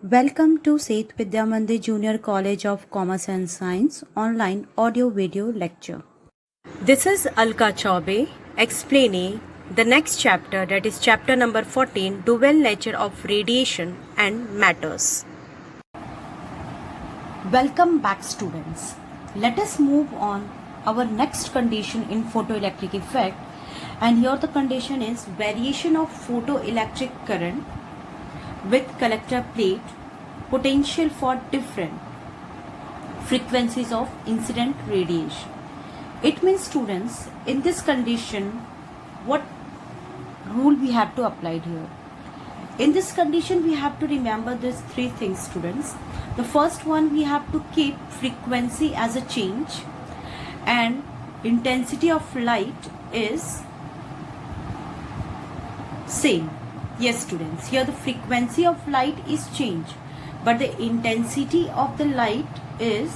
Welcome to Seth Vidya Mandir Junior College of Commerce and Science online audio video lecture. This is Alka Chaube explaining the next chapter, that is chapter number 14, Dual Nature of Radiation and Matters. Welcome back, students. Let us move on our next condition in photoelectric effect, and here the condition is variation of photoelectric current with collector plate potential for different frequencies of incident radiation. It means, students, in this condition, what rule we have to apply here? In this condition, we have to remember these three things, students. The first one, we have to keep frequency as a change, and intensity of light is same. Yes, students, here the frequency of light is change, but the intensity of the light is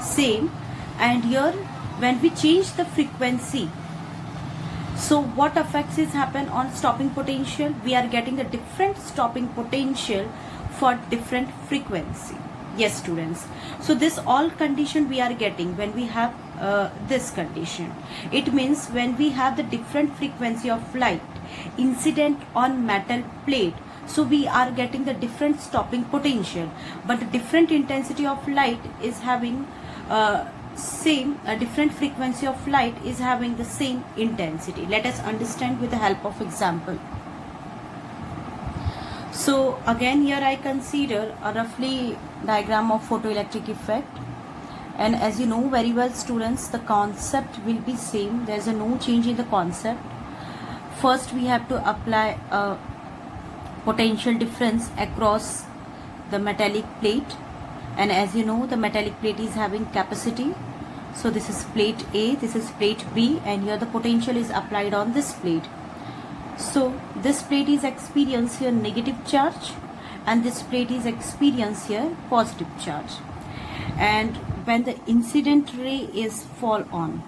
same. And here when we change the frequency, so what effects is happen on stopping potential? We are getting a different stopping potential for different frequency. Yes, students, so this all condition we are getting when we have this condition. It means when we have the different frequency of light incident on metal plate, so we are getting the different stopping potential, but the different intensity of light is having different frequency of light is having the same intensity. Let us understand with the help of example. So again, here I consider a roughly diagram of photoelectric effect, and as you know very well, students, the concept will be same. There is no change in the concept. First we have to apply a potential difference across the metallic plate, and as you know, the metallic plate is having capacity. So this is plate A, this is plate B, and here the potential is applied on this plate. So this plate is experience here negative charge, and this plate is experience here positive charge. And when the incident ray is fall on,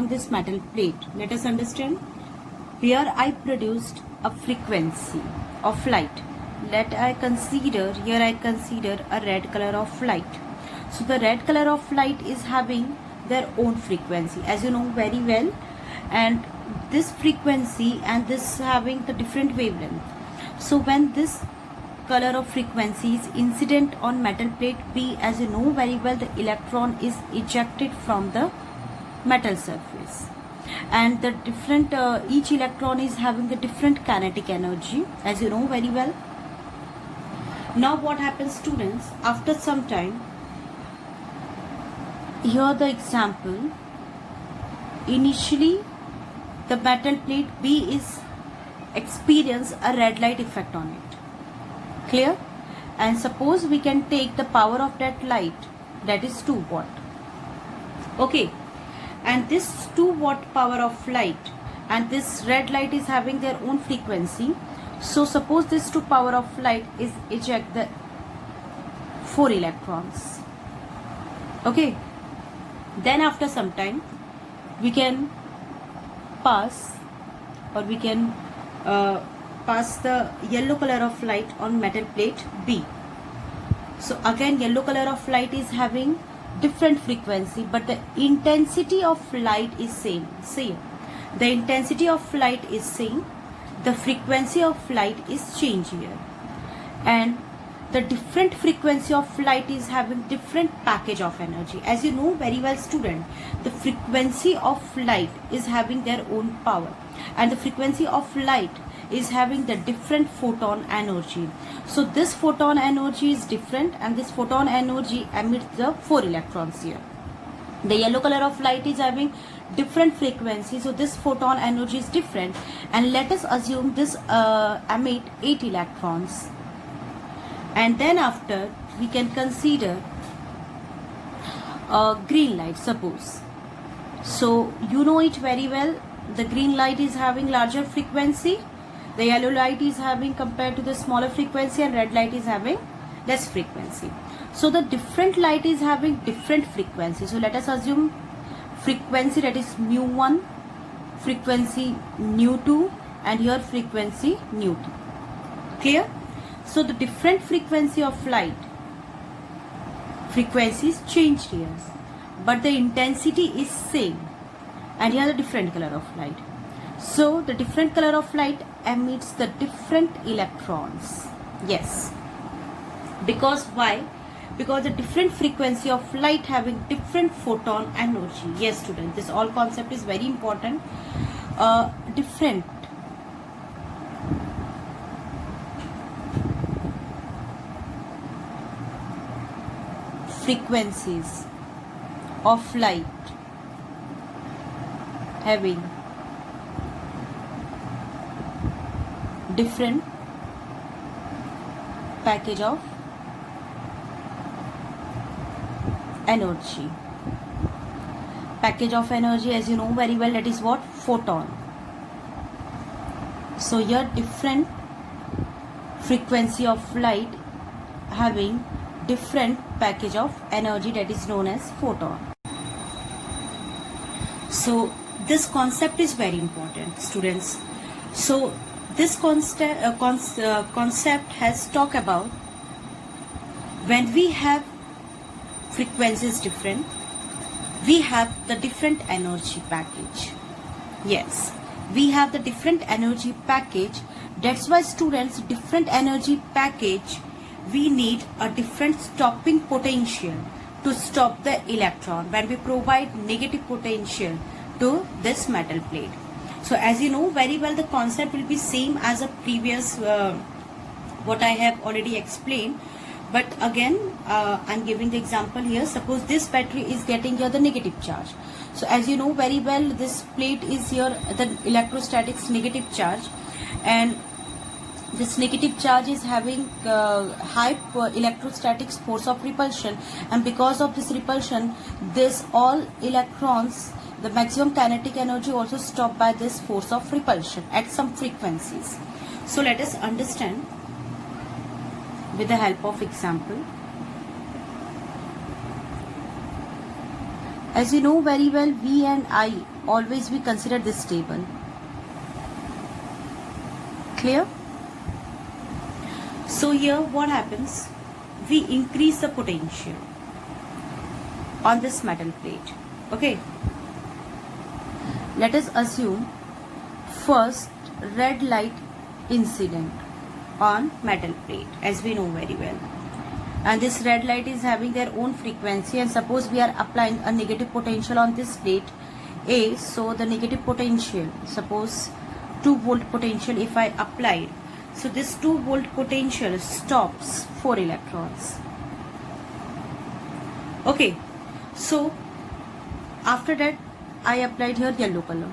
this metal plate, let us understand. Here I produced a frequency of light. Here I consider a red color of light. So the red color of light is having their own frequency, as you know very well, and this frequency and this having the different wavelength. So when this color of frequency is incident on metal plate B, as you know very well, the electron is ejected from the metal surface, and the different each electron is having the different kinetic energy, as you know very well. Now what happens, students, after some time, here the example, initially the metal plate B is experience a red light effect on it. Clear? And suppose we can take the power of that light, that is 2 watt. Okay, and this 2 watt power of light and this red light is having their own frequency. So suppose this 2 power of light is eject the 4 electrons. Okay, then after some time we can pass the yellow color of light on metal plate B. So again, yellow color of light is having different frequency, but the intensity of light is same. The intensity of light is same, the frequency of light is change here, and the different frequency of light is having different package of energy. As you know very well, student, the frequency of light is having their own power, and the frequency of light is having the different photon energy. So this photon energy is different, and this photon energy emits the 4 electrons here. The yellow color of light is having different frequency, so this photon energy is different, and let us assume this emit 8 electrons. And then after we can consider green light, suppose. So you know it very well, the green light is having larger frequency, the yellow light is having compared to the smaller frequency, and red light is having less frequency. So the different light is having different frequency. So let us assume frequency, that is mu1, frequency mu2, and here frequency Newton. Clear? So the different frequency of light, frequency is changed here, but the intensity is same, and here the different color of light. So the different color of light emits the different electrons. Yes. Because why? Because the different frequency of light having different photon energy. Yes, students, this all concept is very important. Different frequencies of light having different package of energy. Package of energy, as you know very well, that is what? Photon. So here different frequency of light having different package of energy, that is known as photon. So this concept is very important, students. So this concept has talked about when we have frequencies different, we have the different energy package. Yes, we have the different energy package. That's why, students, different energy package, we need a different stopping potential to stop the electron when we provide negative potential to this metal plate. So as you know very well, the concept will be same as a previous what I have already explained. But again, I'm giving the example here. Suppose this battery is getting here the negative charge. So as you know very well, this plate is here the electrostatics negative charge, and this negative charge is having high electrostatics force of repulsion, and because of this repulsion, this all electrons, the maximum kinetic energy also stopped by this force of repulsion at some frequencies. So let us understand with the help of example. As you know very well, V and I always we consider this table. Clear? So here what happens? We increase the potential on this metal plate. Okay. Let us assume first red light incident on metal plate, as we know very well, and this red light is having their own frequency, and suppose we are applying a negative potential on this plate A. So the negative potential, suppose 2 volt potential if I applied, so this 2 volt potential stops 4 electrons. Okay, so after that I applied here yellow color,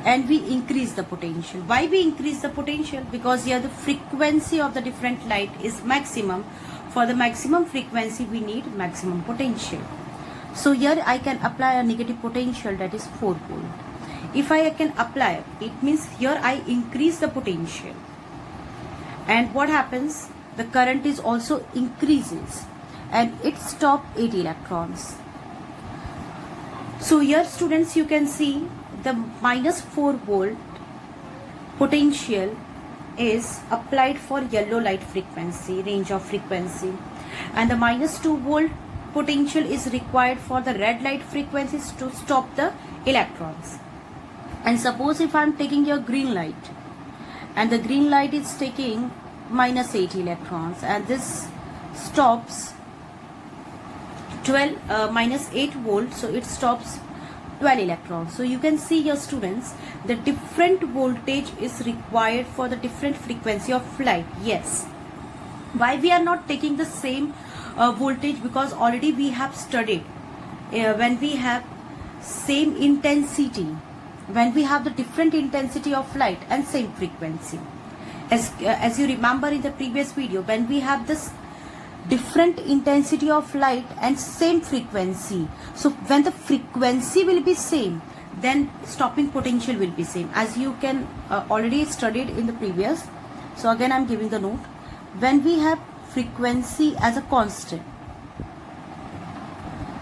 and we increase the potential. Why we increase the potential? Because here the frequency of the different light is maximum. For the maximum frequency we need maximum potential. So here I can apply a negative potential, that is 4 volt. If I can apply, it means here I increase the potential, and what happens? The current is also increases, and it stops 8 electrons. So here, students, you can see the minus 4 volt potential is applied for yellow light frequency, range of frequency, and the minus 2 volt potential is required for the red light frequencies to stop the electrons. And suppose if I am taking your green light, and the green light is taking minus 8 electrons, and this stops minus 8 volts, so it stops 12 electrons. So you can see here, students, the different voltage is required for the different frequency of light. Yes. Why we are not taking the same voltage? Because already we have studied when we have same intensity, when we have the different intensity of light and same frequency. As you remember in the previous video, when we have this different intensity of light and same frequency, so when the frequency will be same, then stopping potential will be same, as you can already studied in the previous. So again I am giving the note. When we have frequency as a constant,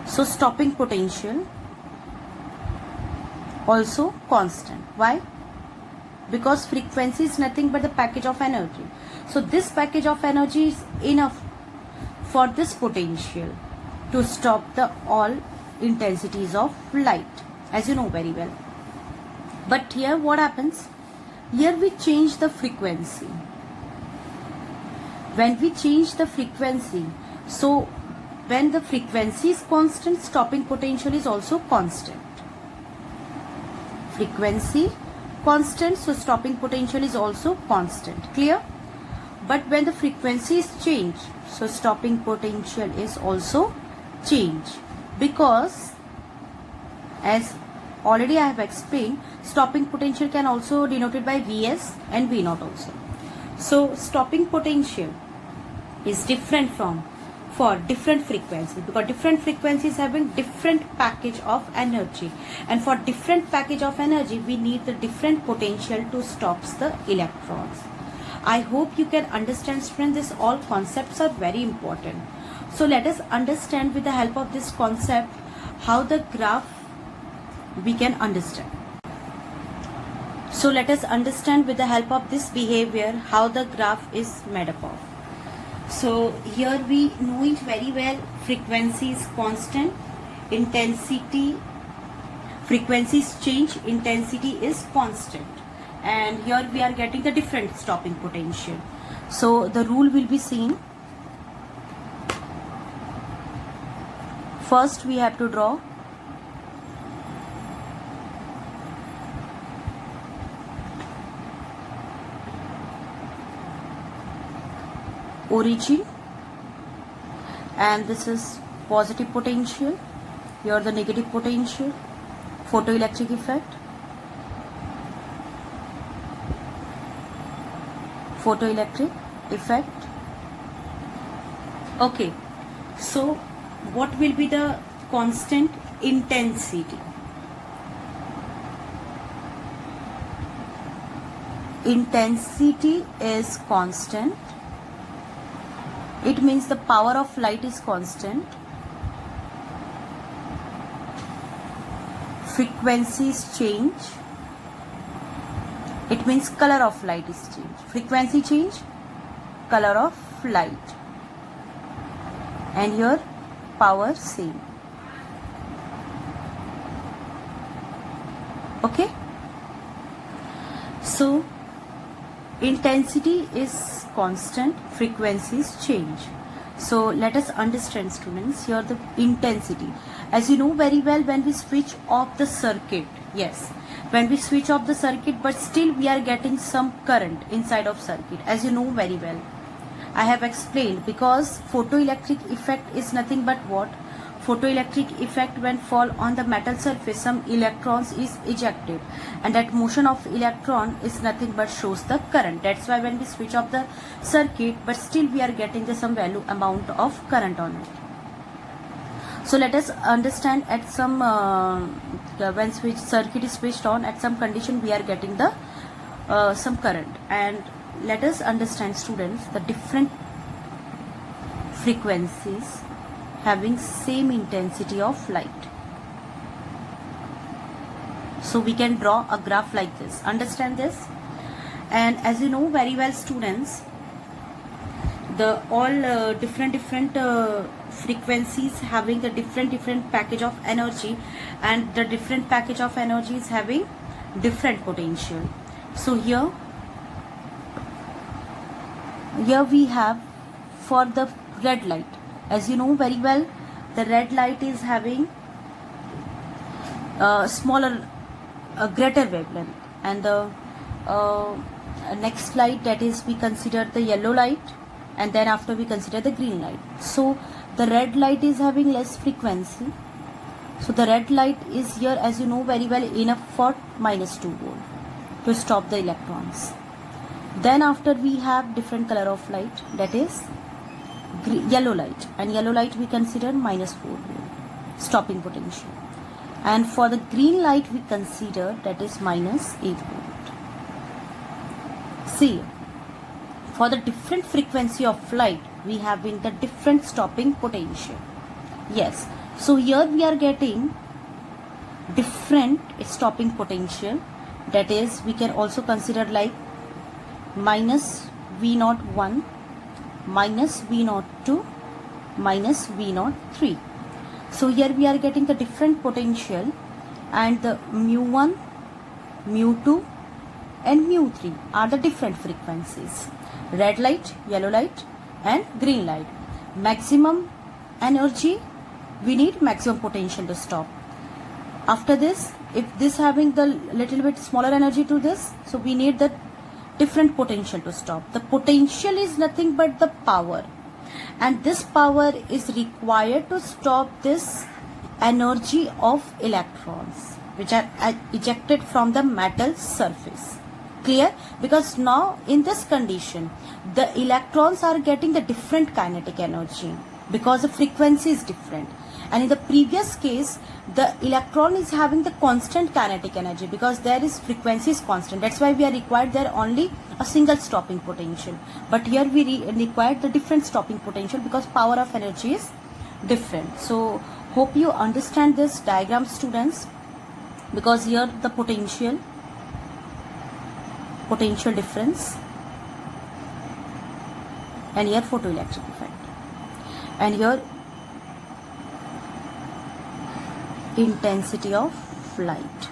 so stopping potential also constant. Why? Because frequency is nothing but the package of energy. So this package of energy is enough for this potential to stop the all intensities of light, as you know very well. But here what happens? Here we change the frequency. When we change the frequency, so when the frequency is constant, stopping potential is also constant. Frequency constant, so stopping potential is also constant. Clear? But when the frequency is changed, so stopping potential is also changed, because as already I have explained, stopping potential can also denoted by Vs and V naught also. So stopping potential is different for different frequencies, because different frequencies having different package of energy, and for different package of energy we need the different potential to stop the electrons. I hope you can understand, students. This all concepts are very important. So let us understand with the help of this concept how the graph we can understand. So let us understand with the help of this behavior how the graph is made up of. So here we know it very well. Frequency is constant, intensity, frequencies change, intensity is constant, and here we are getting the different stopping potential. So the rule will be seen. First we have to draw origin, and this is positive potential, here the negative potential, photoelectric effect, okay. So what will be the constant? Intensity. Intensity is constant. It means the power of light is constant. Frequencies change. It means color of light is changed. Frequency change, color of light. And here power same. Okay. So intensity is constant, frequencies change. So let us understand, students, here the intensity. As you know very well, when we switch off the circuit, yes, when we switch off the circuit, but still we are getting some current inside of circuit, as you know very well. I have explained, because photoelectric effect is nothing but what? Photoelectric effect, when fall on the metal surface, some electrons is ejected, and that motion of electron is nothing but shows the current. That's why when we switch off the circuit, but still we are getting the some value amount of current on it. So let us understand, at some when circuit is switched on, at some condition we are getting the some current. And let us understand, students, the different frequencies having same intensity of light. So we can draw a graph like this. Understand this? And as you know very well, students, the all different frequencies having the different package of energy, and the different package of energy is having different potential. So here we have for the red light. As you know very well, the red light is having smaller, greater wavelength, and the next light, that is we consider the yellow light, and then after we consider the green light. So the red light is having less frequency. So the red light is here, as you know very well, enough for -2 volt to stop the electrons. Then after we have different color of light, that is yellow light, and yellow light we consider -4 volt stopping potential, and for the green light we consider that is -8 volt. See, for the different frequency of light we having the different stopping potential. Yes, so here we are getting different stopping potential, that is we can also consider like minus V01, minus V02, minus V03. So here we are getting the different potential, and the mu1, mu2 and mu3 are the different frequencies. Red light, yellow light and green light. Maximum energy, we need maximum potential to stop. After this, if this having the little bit smaller energy to this, so we need the different potential to stop. The potential is nothing but the power, and this power is required to stop this energy of electrons which are ejected from the metal surface. Clear? Because now in this condition the electrons are getting the different kinetic energy because the frequency is different, and in the previous case the electron is having the constant kinetic energy because there is frequency is constant. That's why we are required there only a single stopping potential, but here we require the different stopping potential because power of energy is different. So hope you understand this diagram, students, because here the potential difference, and here photoelectric effect, and here intensity of light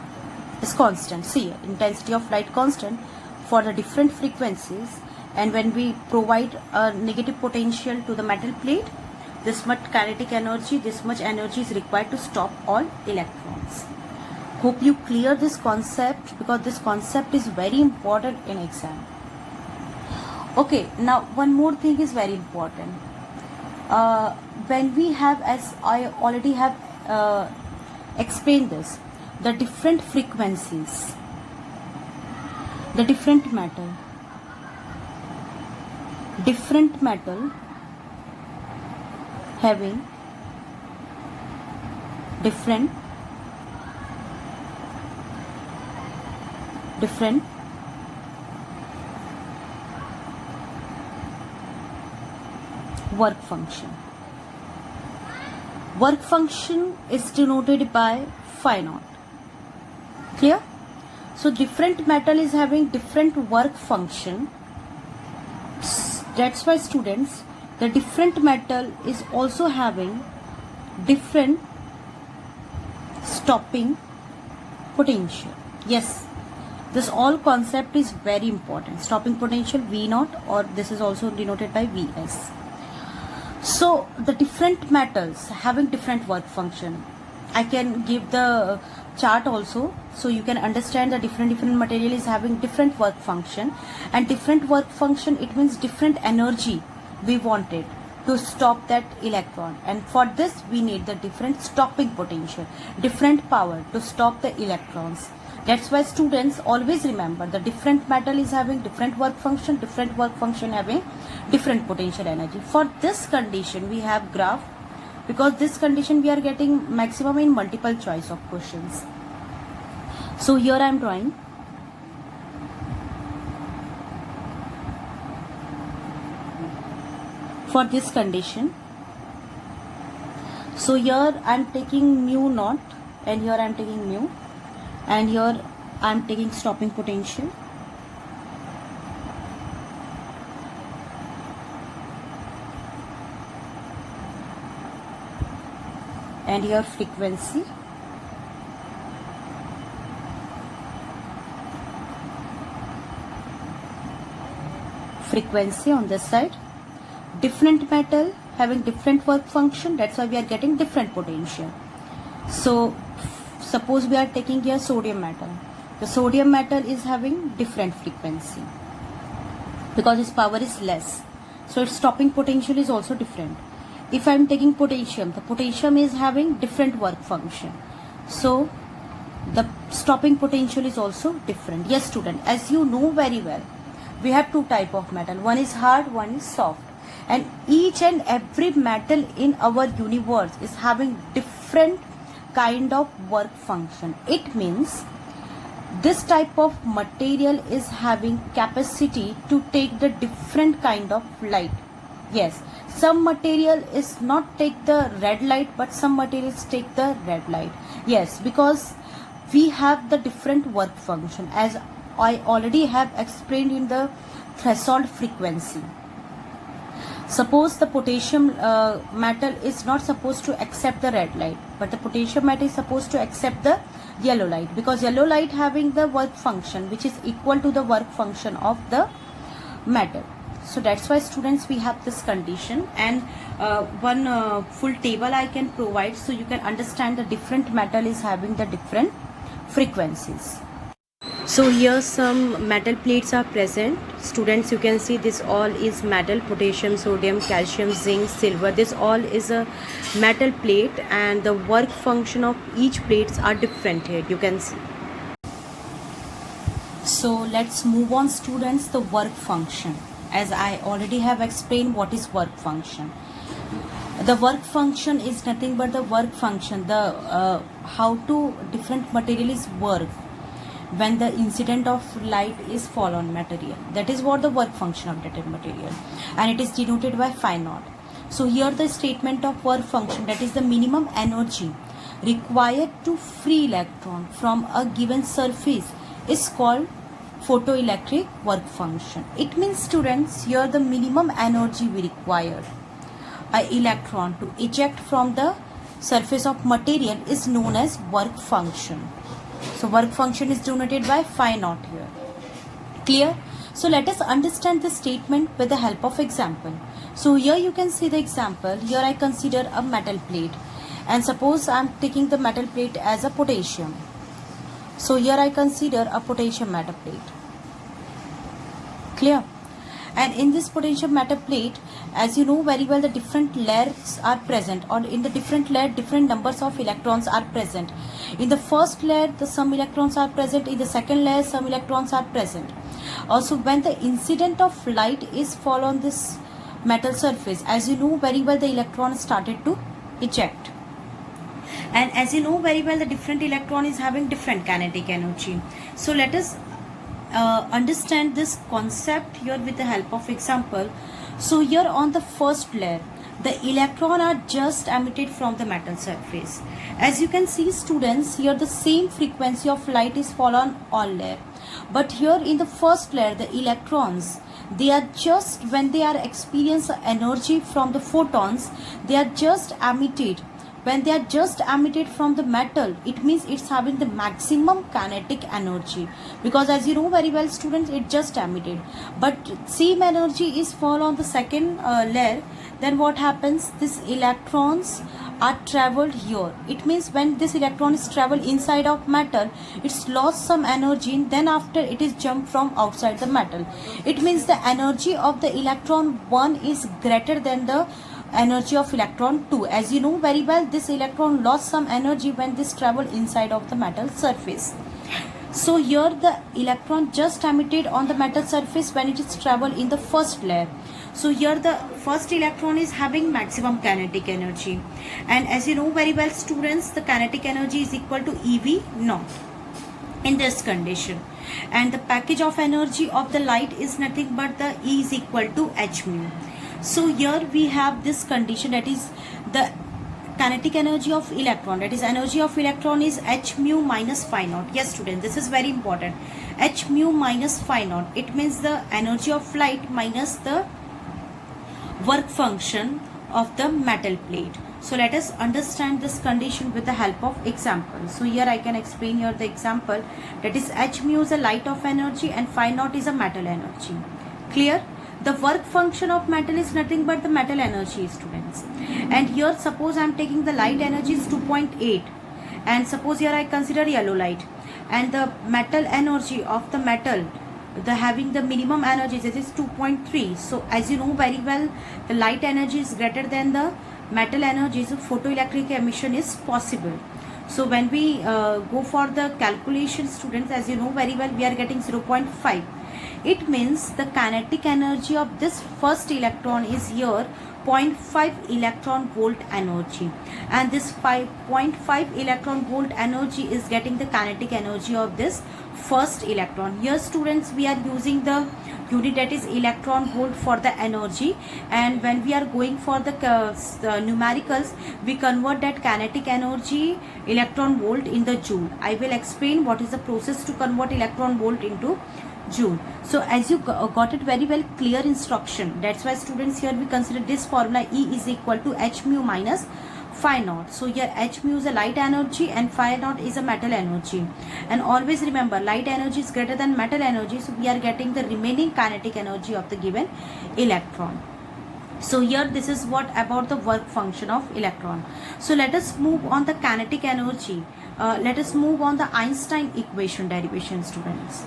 is constant. See, intensity of light constant for the different frequencies, and when we provide a negative potential to the metal plate, this much kinetic energy, this much energy is required to stop all electrons. Hope you clear this concept, because this concept is very important in exam. Okay, now one more thing is very important. When we have, as I already have explained this, the different frequencies, the different metal having different work function. Work function is denoted by phi naught. Clear? So different metal is having different work function. That's why, students, the different metal is also having different stopping potential. Yes, this all concept is very important. Stopping potential V0, or this is also denoted by Vs. So the different metals having different work function. I can give the chart also, so you can understand the different material is having different work function, and different work function, it means different energy we wanted to stop that electron, and for this we need the different stopping potential, different power to stop the electrons. That's why, students, always remember the different metal is having different work function having different potential energy. For this condition we have graph, because this condition we are getting maximum in multiple choice of questions. So here I am drawing for this condition. So here I am taking mu naught, and here I am taking mu, and here I am taking stopping potential. And here frequency. Frequency on this side. Different metal having different work function, that's why we are getting different potential. So suppose we are taking here sodium metal. The sodium metal is having different frequency because its power is less, so its stopping potential is also different. If I am taking potassium, the potassium is having different work function, so the stopping potential is also different. Yes, student, as you know very well, we have two type of metal. One is hard, one is soft, and each and every metal in our universe is having different kind of work function. It means this type of material is having capacity to take the different kind of light. Yes, some material is not take the red light, but some materials take the red light. Yes, because we have the different work function, as I already have explained in the threshold frequency. Suppose the potassium metal is not supposed to accept the red light, but the potassium metal is supposed to accept the yellow light, because yellow light having the work function which is equal to the work function of the metal. So that's why students we have this condition, and one full table I can provide so you can understand the different metal is having the different frequencies. So here some metal plates are present. Students, you can see this all is metal: potassium, sodium, calcium, zinc, silver. This all is a metal plate, and the work function of each plates are different here, you can see. So let's move on, students, the work function. As I already have explained what is work function. The work function is nothing but the work function, the how to different materials work when the incident of light is fall on material. That is what the work function of that material, and it is denoted by phi naught. So here the statement of work function, that is the minimum energy required to free electron from a given surface, is called photoelectric work function. It means, students, here the minimum energy we require a electron to eject from the surface of material is known as work function. So work function is denoted by phi naught here. Clear? So let us understand the statement with the help of example. So here you can see the example. Here I consider a metal plate, and suppose I am taking the metal plate as a potassium. So here I consider a potassium metal plate. Clear? And in this potassium metal plate, as you know very well, the different layers are present, or in the different layer different numbers of electrons are present. In the first layer the some electrons are present, in the second layer some electrons are present. Also, when the incident of light is fall on this metal surface, as you know very well, the electron started to eject. And as you know very well, the different electron is having different kinetic energy. So let us understand this concept here with the help of example. So here on the first layer, the electron are just emitted from the metal surface. As you can see, students, here the same frequency of light is fall on all layer, but here in the first layer the electrons, they are just, when they are experience energy from the photons, they are just emitted. When they are just emitted from the metal, it means it's having the maximum kinetic energy, because as you know very well, students, it just emitted. But same energy is fall on the second layer. Then what happens? These electrons are traveled here. It means when this electron is traveled inside of metal, it's lost some energy, and then after it is jumped from outside the metal. It means the energy of the electron 1 is greater than the energy of electron 2. As you know very well, this electron lost some energy when this travel inside of the metal surface. So here the electron just emitted on the metal surface when it is travel in the first layer. So here the first electron is having maximum kinetic energy, and as you know very well, students, the kinetic energy is equal to EV naught in this condition, and the package of energy of the light is nothing but the E is equal to h mu. So here we have this condition, that is the kinetic energy of electron, that is energy of electron is h mu minus phi naught. Yes, student, this is very important. H mu minus phi naught, it means the energy of light minus the work function of the metal plate. So let us understand this condition with the help of example. So here I can explain here the example, that is h mu is a light of energy and phi naught is a metal energy. Clear? The work function of metal is nothing but the metal energy, students. And here suppose I am taking the light energy is 2.8, and suppose here I consider yellow light, and the metal energy of the metal, the having the minimum energy, this is 2.3. So as you know very well, the light energy is greater than the metal energy, so photoelectric emission is possible. So when we go for the calculation, students, as you know very well, we are getting 0.5. It means the kinetic energy of this first electron is here 0.5 electron volt energy, and this 0.5 electron volt energy is getting the kinetic energy of this first electron. Here students, we are using the unit that is electron volt for the energy, and when we are going for the numericals, we convert that kinetic energy electron volt in the joule. I will explain what is the process to convert electron volt into joule. So as you got it very well clear instruction, that's why students here we consider this formula E is equal to h mu minus phi naught. So here h mu is a light energy and phi naught is a metal energy, and always remember light energy is greater than metal energy, so we are getting the remaining kinetic energy of the given electron. So here this is what about the work function of electron. So let us move on the kinetic energy. Let us move on the Einstein equation derivation, students.